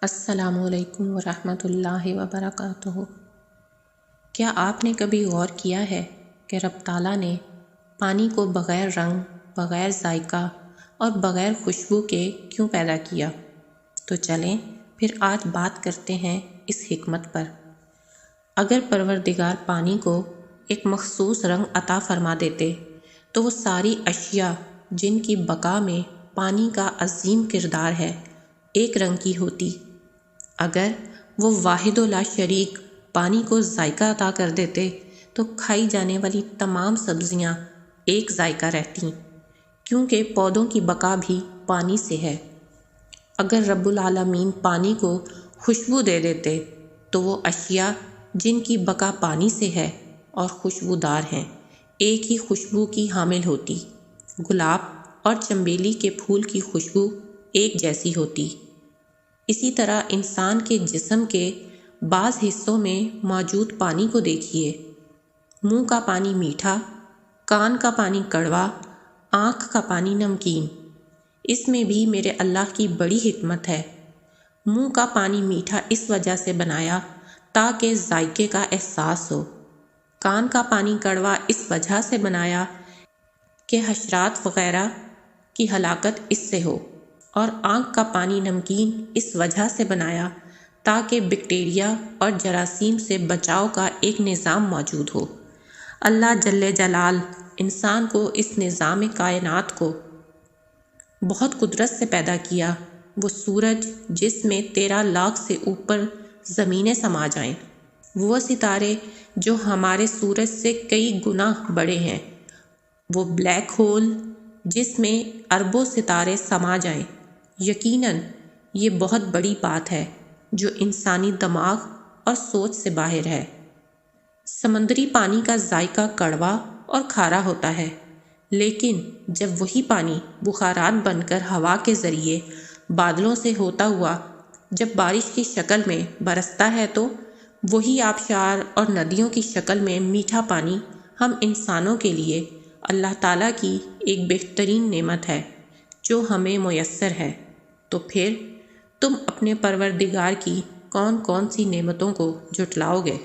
السلام علیکم ورحمۃ اللہ وبرکاتہ۔ کیا آپ نے کبھی غور کیا ہے کہ رب تعالیٰ نے پانی کو بغیر رنگ، بغیر ذائقہ اور بغیر خوشبو کے کیوں پیدا کیا؟ تو چلیں پھر آج بات کرتے ہیں اس حکمت پر۔ اگر پروردگار پانی کو ایک مخصوص رنگ عطا فرما دیتے تو وہ ساری اشیاء جن کی بقا میں پانی کا عظیم کردار ہے ایک رنگ کی ہوتی۔ اگر وہ واحد و لا شریک پانی کو ذائقہ عطا کر دیتے تو کھائی جانے والی تمام سبزیاں ایک ذائقہ رہتیں، کیونکہ پودوں کی بقا بھی پانی سے ہے۔ اگر رب العالمین پانی کو خوشبو دے دیتے تو وہ اشیاء جن کی بقا پانی سے ہے اور خوشبودار ہیں ایک ہی خوشبو کی حامل ہوتی۔ گلاب اور چنبیلی کے پھول کی خوشبو ایک جیسی ہوتی۔ اسی طرح انسان کے جسم کے بعض حصوں میں موجود پانی کو دیکھیے۔ منہ کا پانی میٹھا، کان کا پانی کڑوا، آنکھ کا پانی نمکین۔ اس میں بھی میرے اللہ کی بڑی حکمت ہے۔ منہ کا پانی میٹھا اس وجہ سے بنایا تاکہ ذائقے کا احساس ہو۔ کان کا پانی کڑوا اس وجہ سے بنایا کہ حشرات وغیرہ کی ہلاکت اس سے ہو، اور آنکھ کا پانی نمکین اس وجہ سے بنایا تاکہ بیکٹیریا اور جراثیم سے بچاؤ کا ایک نظام موجود ہو۔ اللہ جل جلال انسان کو اس نظام کائنات کو بہت قدرت سے پیدا کیا۔ وہ سورج جس میں 13 لاکھ سے اوپر زمینیں سما جائیں، وہ ستارے جو ہمارے سورج سے کئی گنا بڑے ہیں، وہ بلیک ہول جس میں اربوں ستارے سما جائیں۔ یقیناً یہ بہت بڑی بات ہے جو انسانی دماغ اور سوچ سے باہر ہے۔ سمندری پانی کا ذائقہ کڑوا اور کھارا ہوتا ہے، لیکن جب وہی پانی بخارات بن کر ہوا کے ذریعے بادلوں سے ہوتا ہوا جب بارش کی شکل میں برستا ہے تو وہی آبشار اور ندیوں کی شکل میں میٹھا پانی ہم انسانوں کے لیے اللہ تعالیٰ کی ایک بہترین نعمت ہے جو ہمیں میسر ہے۔ تو پھر تم اپنے پروردگار کی کون کون سی نعمتوں کو جھٹلاؤ گے؟